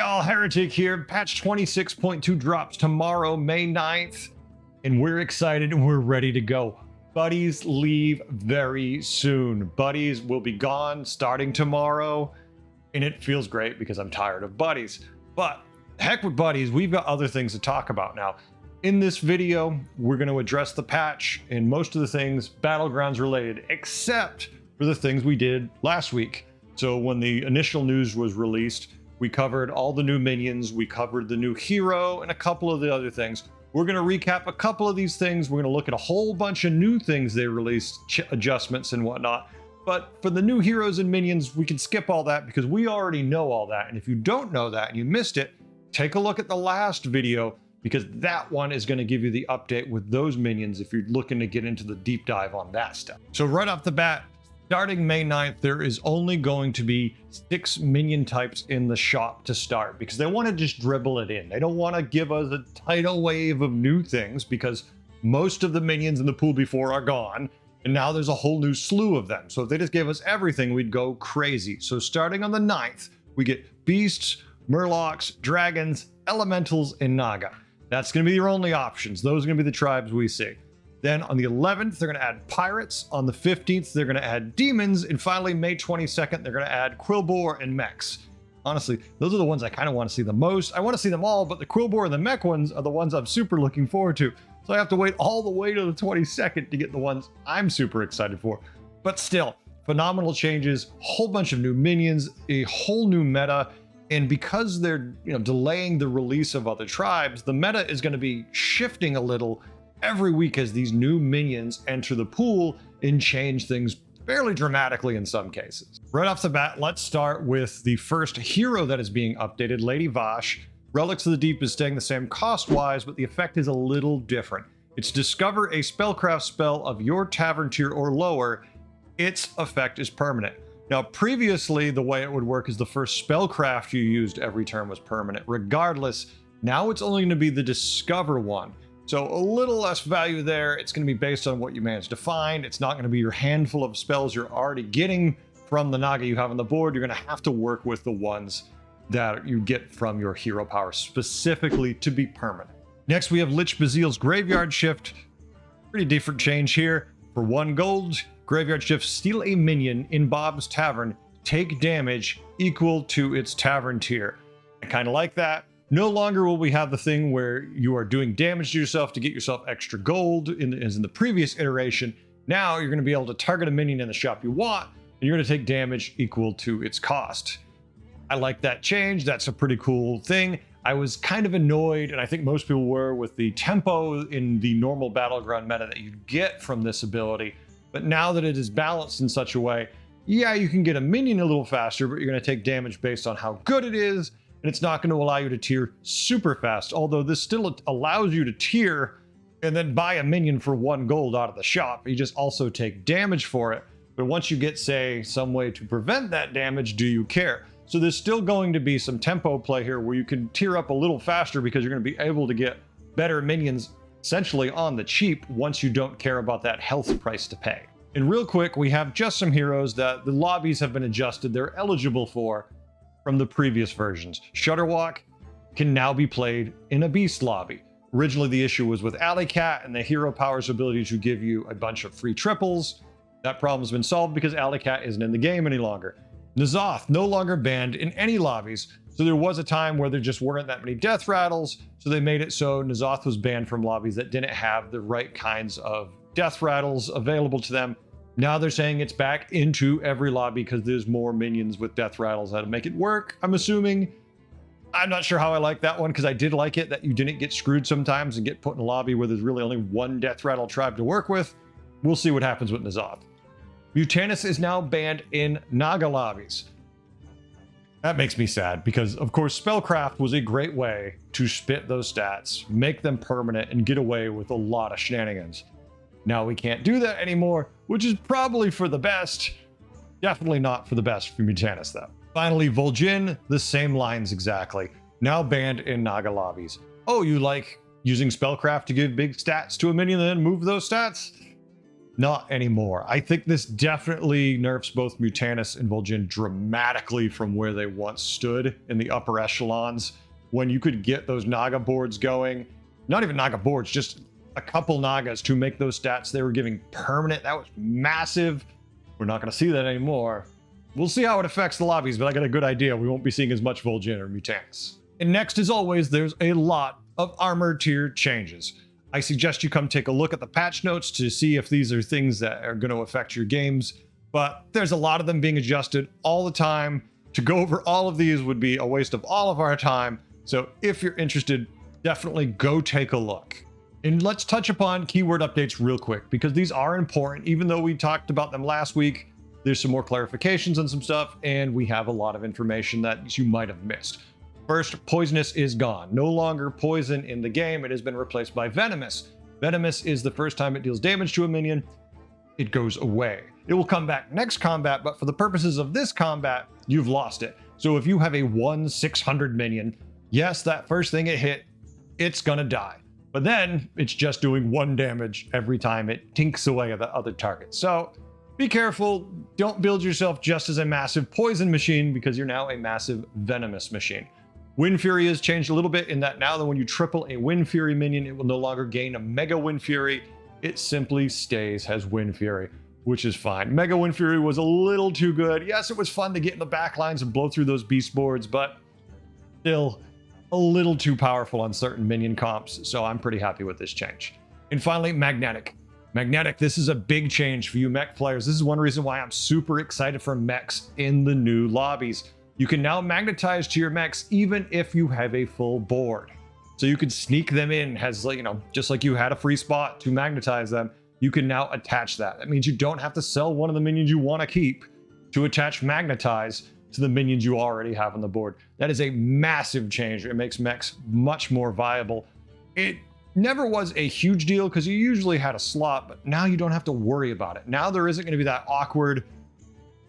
y'all, Heretic here. Patch 26.2 drops tomorrow, May 9th, and we're excited and we're ready to go. Buddies leave very soon. Buddies will be gone starting tomorrow, and it feels great because I'm tired of buddies. But heck with buddies, we've got other things to talk about now. In this video, we're going to address the patch and most of the things Battlegrounds related, except for the things we did last week. So when the initial news was released, we covered all the new minions, we covered the new hero, and a couple of the other things. We're going to recap a couple of these things. We're going to look at a whole bunch of new things they released, adjustments and whatnot. But for the new heroes and minions, we can skip all that because we already know all that. And if you don't know that and you missed it, take a look at the last video because that one is going to give you the update with those minions if you're looking to get into the deep dive on that stuff. So right off the bat, starting May 9th, there is only going to be 6 minion types in the shop to start because they want to just dribble it in. They don't want to give us a tidal wave of new things because most of the minions in the pool before are gone, and now there's a whole new slew of them. So if they just gave us everything, we'd go crazy. So starting on the 9th, we get beasts, Murlocs, dragons, elementals, and Naga. That's going to be your only options. Those are going to be the tribes we see. Then on the 11th, they're going to add pirates. On the 15th, they're going to add demons. And finally, May 22nd, they're going to add Quilboar and mechs. Honestly, those are the ones I kind of want to see the most. I want to see them all, but the Quilboar and the mech ones are the ones I'm super looking forward to. So I have to wait all the way to the 22nd to get the ones I'm super excited for. But still, phenomenal changes, whole bunch of new minions, a whole new meta. And because they're delaying the release of other tribes, the meta is going to be shifting a little every week as these new minions enter the pool and change things fairly dramatically in some cases. Right off the bat, let's start with the first hero that is being updated, Lady Vashj. Relics of the Deep is staying the same cost-wise, but the effect is a little different. It's discover a spellcraft spell of your tavern tier or lower. Its effect is permanent. Now, previously, the way it would work is the first spellcraft you used every turn was permanent. Regardless, now it's only going to be the discover one. So a little less value there. It's going to be based on what you manage to find. It's not going to be your handful of spells you're already getting from the Naga you have on the board. You're going to have to work with the ones that you get from your hero power specifically to be permanent. Next, we have Lich Bazile's Graveyard Shift. Pretty different change here. For 1 gold, Graveyard Shift, steal a minion in Bob's Tavern, take damage equal to its tavern tier. I kind of like that. No longer will we have the thing where you are doing damage to yourself to get yourself extra gold as in the previous iteration. Now you're going to be able to target a minion in the shop you want, and you're going to take damage equal to its cost. I like that change. That's a pretty cool thing. I was kind of annoyed, and I think most people were, with the tempo in the normal Battleground meta that you get from this ability. But now that it is balanced in such a way, yeah, you can get a minion a little faster, but you're going to take damage based on how good it is, and it's not going to allow you to tier super fast, although this still allows you to tier and then buy a minion for 1 gold out of the shop. You just also take damage for it. But once you get, say, some way to prevent that damage, do you care? So there's still going to be some tempo play here where you can tier up a little faster because you're going to be able to get better minions essentially on the cheap once you don't care about that health price to pay. And real quick, we have just some heroes that the lobbies have been adjusted. They're eligible for from the previous versions. Shutterwalk can now be played in a beast lobby. Originally, the issue was with Alley Cat and the hero power's ability to give you a bunch of free triples. That problem's been solved because Alley Cat isn't in the game any longer. N'Zoth no longer banned in any lobbies. So there was a time where there just weren't that many death rattles. So they made it so N'Zoth was banned from lobbies that didn't have the right kinds of death rattles available to them. Now they're saying it's back into every lobby because there's more minions with death rattles that make it work, I'm assuming. I'm not sure how I like that one because I did like it that you didn't get screwed sometimes and get put in a lobby where there's really only 1 death rattle tribe to work with. We'll see what happens with N'Zoth. Mutanus is now banned in Naga lobbies. That makes me sad because, of course, Spellcraft was a great way to spit those stats, make them permanent, and get away with a lot of shenanigans. Now we can't do that anymore, which is probably for the best. Definitely not for the best for Mutanus, though. Finally, Vol'jin, the same lines exactly. Now banned in Naga lobbies. Oh, you like using Spellcraft to give big stats to a minion and then move those stats? Not anymore. I think this definitely nerfs both Mutanus and Vol'jin dramatically from where they once stood in the upper echelons, when you could get those Naga boards going. Not even Naga boards, just a couple Nagas to make those stats they were giving permanent. That was massive. We're not going to see that anymore. We'll see how it affects the lobbies, but I got a good idea. We won't be seeing as much Vol'jin or Mutanus. And next, as always, there's a lot of armor tier changes. I suggest you come take a look at the patch notes to see if these are things that are going to affect your games, but there's a lot of them being adjusted all the time. To go over all of these would be a waste of all of our time, so if you're interested, definitely go take a look. And let's touch upon keyword updates real quick, because these are important. Even though we talked about them last week, there's some more clarifications on some stuff, and we have a lot of information that you might have missed. First, poisonous is gone. No longer poison in the game. It has been replaced by venomous. Venomous is the first time it deals damage to a minion, it goes away. It will come back next combat, but for the purposes of this combat, you've lost it. So if you have a 1/600 minion, yes, that first thing it hit, it's gonna die. But then it's just doing 1 damage every time it tinks away at the other target. So be careful. Don't build yourself just as a massive poison machine, because you're now a massive venomous machine. Wind Fury has changed a little bit in that now that when you triple a Wind Fury minion, it will no longer gain a Mega Wind Fury. It simply stays as Wind Fury, which is fine. Mega Wind Fury was a little too good. Yes, it was fun to get in the back lines and blow through those beast boards, but still a little too powerful on certain minion comps, so I'm pretty happy with this change. And finally, Magnetic. Magnetic, this is a big change for you mech players. This is one reason why I'm super excited for mechs in the new lobbies. You can now magnetize to your mechs even if you have a full board. So you could sneak them in as, you know, just like you had a free spot to magnetize them, you can now attach that. That means you don't have to sell one of the minions you want to keep to attach magnetize to the minions you already have on the board. That is a massive change. It makes mechs much more viable. It never was a huge deal because you usually had a slot, but now you don't have to worry about it. Now there isn't going to be that awkward,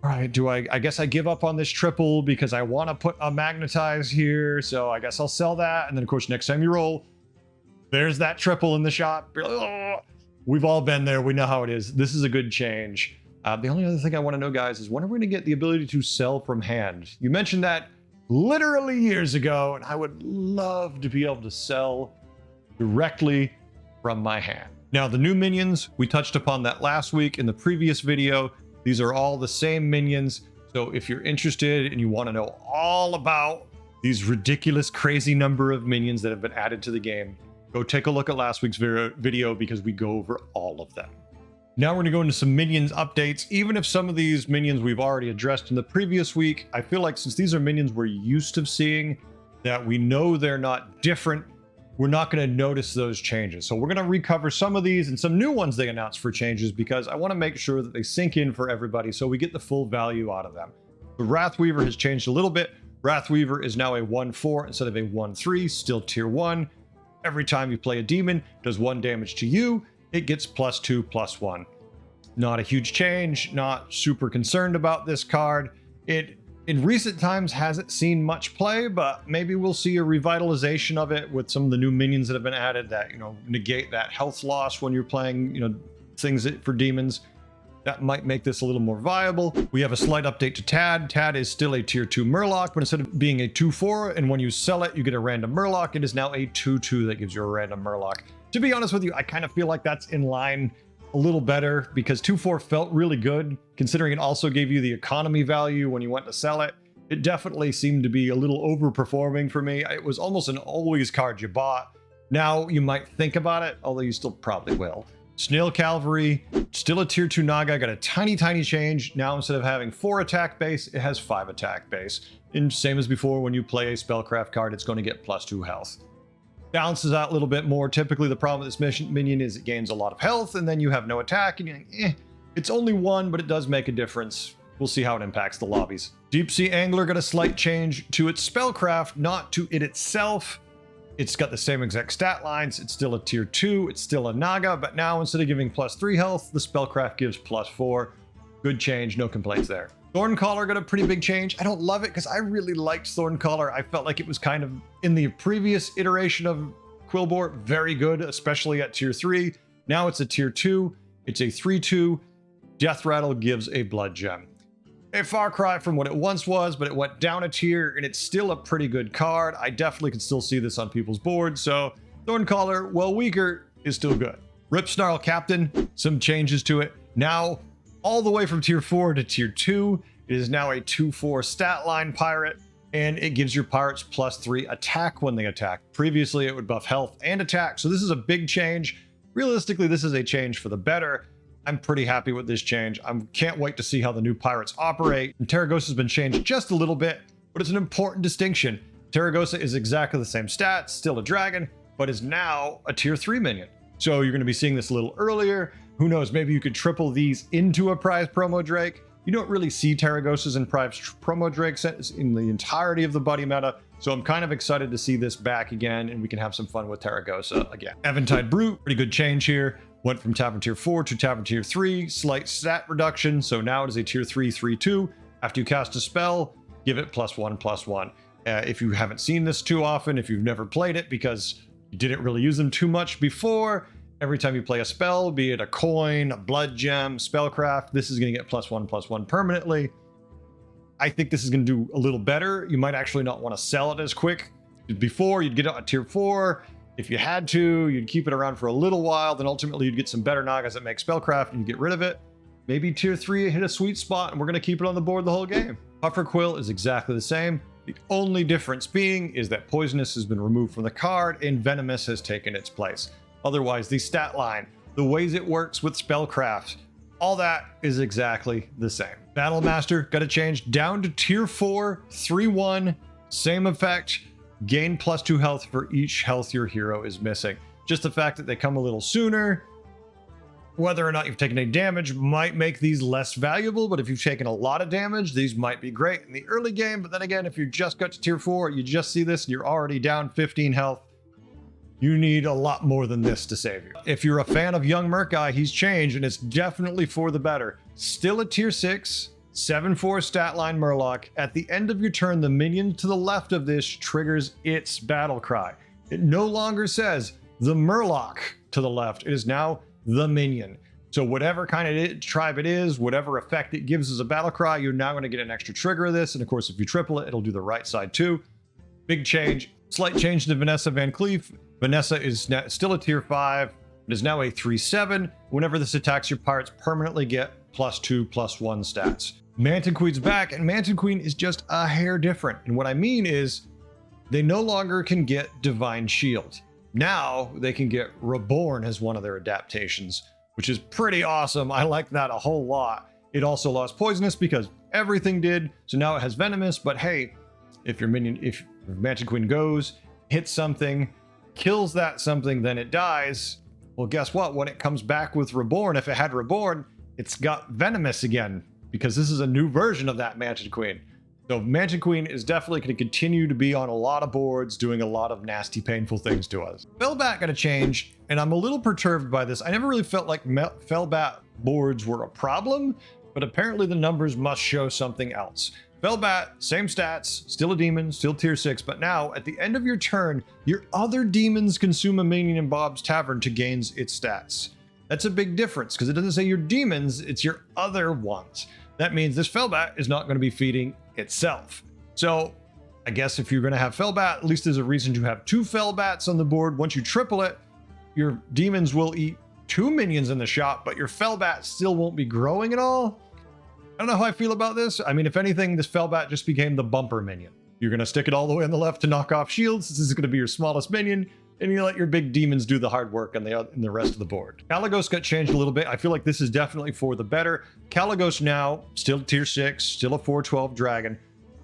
all right, I guess I give up on this triple because I want to put a magnetize here, so I guess I'll sell that. And then, of course, next time you roll, there's that triple in the shop. Oh, we've all been there. We know how it is. This is a good change. The only other thing I want to know, guys, is when are we going to get the ability to sell from hand? You mentioned that literally years ago, and I would love to be able to sell directly from my hand. Now, the new minions, we touched upon that last week in the previous video. These are all the same minions. So if you're interested and you want to know all about these ridiculous, crazy number of minions that have been added to the game, go take a look at last week's video because we go over all of them. Now we're going to go into some minions updates. Even if some of these minions we've already addressed in the previous week, I feel like since these are minions we're used to seeing, that we know they're not different, we're not going to notice those changes. So we're going to recover some of these and some new ones they announced for changes because I want to make sure that they sink in for everybody so we get the full value out of them. The Wrathweaver has changed a little bit. Wrathweaver is now a 1/4 instead of a 1/3, still tier 1. Every time you play a demon, it does 1 damage to you. It gets +2/+1. Not a huge change, not super concerned about this card. It, in recent times, hasn't seen much play, but maybe we'll see a revitalization of it with some of the new minions that have been added that, negate that health loss when you're playing, things for demons. That might make this a little more viable. We have a slight update to Tad. Tad is still a tier 2 Murloc, but instead of being a 2/4, and when you sell it, you get a random Murloc, it is now a 2/2 that gives you a random Murloc. To be honest with you, I kind of feel like that's in line a little better because 2/4 felt really good, considering it also gave you the economy value when you went to sell it. It definitely seemed to be a little overperforming for me. It was almost an always card you bought. Now you might think about it, although you still probably will. Snail Cavalry, still a tier 2 Naga, got a tiny change. Now instead of having 4 attack base, it has 5 attack base. And same as before, when you play a spellcraft card, it's going to get +2 health. Balances out a little bit more. Typically the problem with this minion is it gains a lot of health and then you have no attack and you're like, it's only 1, but it does make a difference. We'll see how it impacts the lobbies. Deep Sea Angler got a slight change to its spellcraft, not to it itself. It's got the same exact stat lines. It's still a tier 2. It's still a Naga, but now instead of giving +3 health, the spellcraft gives +4. Good change, no complaints there. Thorncaller got a pretty big change. I don't love it because I really liked Thorncaller. I felt like it was kind of, in the previous iteration of Quillbor, very good, especially at tier 3. Now it's a tier 2. It's a 3/2. Death Rattle gives a blood gem. A far cry from what it once was, but it went down a tier, and it's still a pretty good card. I definitely can still see this on people's boards, so Thorncaller, while weaker, is still good. Rip Snarl Captain, some changes to it. Now, all the way from tier 4 to tier 2, it is now a 2/4 stat line pirate, and it gives your pirates +3 attack when they attack. Previously, it would buff health and attack, so this is a big change. Realistically, this is a change for the better. I'm pretty happy with this change. I can't wait to see how the new pirates operate. And Terragosa has been changed just a little bit, but it's an important distinction. Terragosa is exactly the same stats, still a dragon, but is now a tier 3 minion. So you're going to be seeing this a little earlier. Who knows, maybe you could triple these into a prize promo Drake. You don't really see Terragosas and prize promo Drakes in the entirety of the buddy meta, so I'm kind of excited to see this back again, and we can have some fun with Terragosa again. Eventide Brute, pretty good change here. Went from Tavern Tier 4 to Tavern Tier 3, slight stat reduction, so now it is a Tier 3 3/2. After you cast a spell, give it +1/+1. If you haven't seen this too often, if you've never played it because you didn't really use them too much before, every time you play a spell, be it a coin, a blood gem, spellcraft, this is going to get +1/+1 permanently. I think this is going to do a little better. You might actually not want to sell it as quick. Before, you'd get it at Tier 4. If you had to, you'd keep it around for a little while, then ultimately you'd get some better Nagas that make spellcraft and you get rid of it. Maybe Tier 3 hit a sweet spot and we're going to keep it on the board the whole game. Puffer Quill is exactly the same. The only difference being is that Poisonous has been removed from the card and Venomous has taken its place. Otherwise, the stat line, the ways it works with spellcraft, all that is exactly the same. Battlemaster got a change down to Tier 4, 3/1, same effect. Gain +2 health for each health your hero is missing. Just the fact that they come a little sooner, whether or not you've taken any damage, might make these less valuable, but if you've taken a lot of damage, these might be great in the early game. But then again, if you just got to Tier 4, you just see this and you're already down 15 health, you need a lot more than this to save you. If you're a fan of Young Murkeye, he's changed, and it's definitely for the better. Still a Tier 6, 7/4 stat line Murloc. At the end of your turn, the minion to the left of this triggers its battle cry. It no longer says the Murloc to the left. It is now the minion. So whatever kind of tribe it is, whatever effect it gives as a battle cry, you're now going to get an extra trigger of this. And of course, if you triple it, it'll do the right side too. Big change. Slight change to Vanessa Van Cleef. Vanessa is still a Tier 5. It is now a 3/7. Whenever this attacks, your pirates permanently get +2/+1 stats. Manton Queen's back, and Manton Queen is just a hair different. And what I mean is, they no longer can get Divine Shield. Now they can get Reborn as one of their adaptations, which is pretty awesome. I like that a whole lot. It also lost Poisonous because everything did, so now it has Venomous. But hey, if your Manton Queen goes, hits something, kills that something, then it dies. Well, guess what? When it comes back with Reborn, if it had Reborn, it's got Venomous again, because this is a new version of that Manton Queen. So Manton Queen is definitely going to continue to be on a lot of boards, doing a lot of nasty, painful things to us. Felbat got a change, and I'm a little perturbed by this. I never really felt like Felbat boards were a problem, but apparently the numbers must show something else. Felbat, same stats, still a demon, still Tier 6, but now, at the end of your turn, your other demons consume a minion in Bob's Tavern to gain its stats. That's a big difference, because it doesn't say your demons, it's your other ones. That means this Felbat is not going to be feeding itself. So, I guess if you're going to have Felbat, at least there's a reason to have 2 Felbats on the board. Once you triple it, your demons will eat 2 minions in the shop, but your Felbat still won't be growing at all. I don't know how I feel about this. I mean, if anything, this Felbat just became the bumper minion. You're going to stick it all the way on the left to knock off shields. This is going to be your smallest minion, and you let your big demons do the hard work on the rest of the board. Kalecgos got changed a little bit. I feel like this is definitely for the better. Kalecgos now, still Tier 6, still a 4/12 dragon.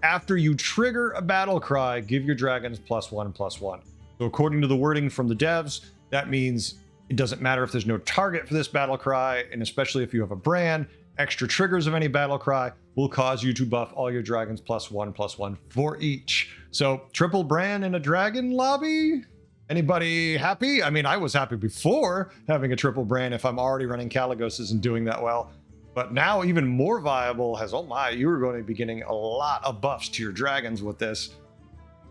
After you trigger a battle cry, give your dragons +1/+1. So according to the wording from the devs, that means it doesn't matter if there's no target for this battle cry, and especially if you have a brand, extra triggers of any battle cry will cause you to buff all your dragons +1/+1 for each. So triple brand in a dragon lobby? Anybody happy? I mean, I was happy before having a triple brand if I'm already running Kalecgoses and doing that well. But now even more viable has, oh my, you're going to be getting a lot of buffs to your dragons with this.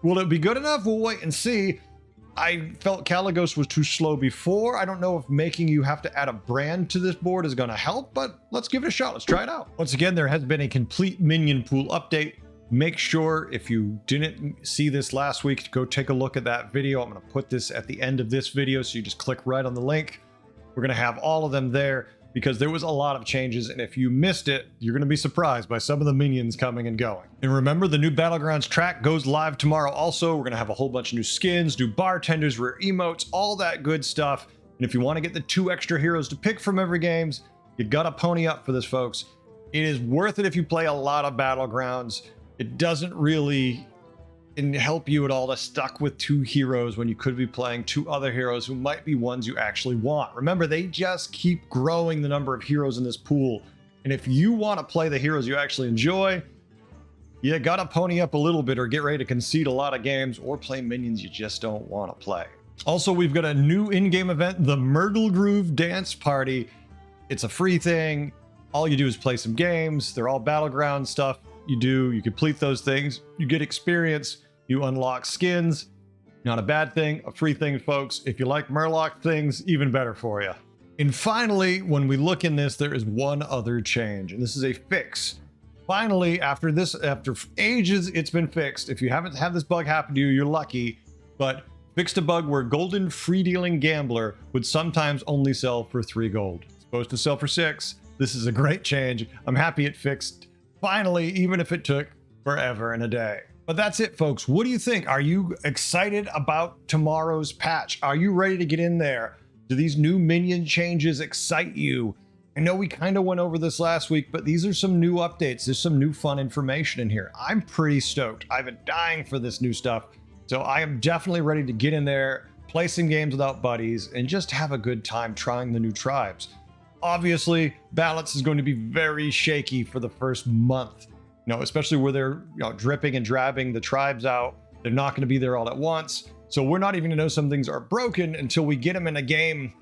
Will it be good enough? We'll wait and see. I felt Caligos was too slow before. I don't know if making you have to add a brand to this board is going to help, but let's give it a shot. Let's try it out. Once again, there has been a complete minion pool update. Make sure if you didn't see this last week, to go take a look at that video. I'm going to put this at the end of this video, so you just click right on the link. We're going to have all of them there because there was a lot of changes, and if you missed it, you're going to be surprised by some of the minions coming and going. And remember, the new Battlegrounds track goes live tomorrow also. We're going to have a whole bunch of new skins, new bartenders, rare emotes, all that good stuff. And if you want to get the 2 extra heroes to pick from every games, you got to pony up for this, folks. It is worth it if you play a lot of Battlegrounds. It doesn't really help you at all to stuck with 2 heroes when you could be playing 2 other heroes who might be ones you actually want. Remember, they just keep growing the number of heroes in this pool. And if you want to play the heroes you actually enjoy, you gotta pony up a little bit or get ready to concede a lot of games or play minions you just don't want to play. Also, we've got a new in-game event, the Myrtle Groove Dance Party. It's a free thing. All you do is play some games. They're all Battleground stuff. You complete those things, you get experience, you unlock skins. Not a bad thing, a free thing, folks. If you like Murloc things, even better for you. And finally, when we look in this, there is one other change, and this is a fix. Finally, after ages, it's been fixed. If you haven't had this bug happen to you, you're lucky, but fixed a bug where Golden Free-Dealing Gambler would sometimes only sell for 3 gold. It's supposed to sell for 6. This is a great change. I'm happy it fixed. Finally, even if it took forever and a day. But that's it, folks. What do you think? Are you excited about tomorrow's patch? Are you ready to get in there? Do these new minion changes excite you? I know we kind of went over this last week, but these are some new updates. There's some new fun information in here. I'm pretty stoked. I've been dying for this new stuff. So I am definitely ready to get in there, play some games without buddies, and just have a good time trying the new tribes. Obviously, balance is going to be very shaky for the first month, especially where they're dripping and drabbing the tribes out. They're not going to be there all at once. So we're not even going to know some things are broken until we get them in a game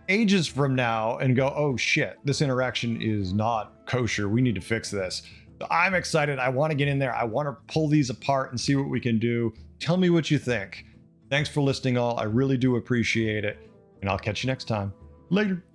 ages from now and go, oh shit, this interaction is not kosher. We need to fix this. So I'm excited. I want to get in there. I want to pull these apart and see what we can do. Tell me what you think. Thanks for listening all. I really do appreciate it. And I'll catch you next time. Later.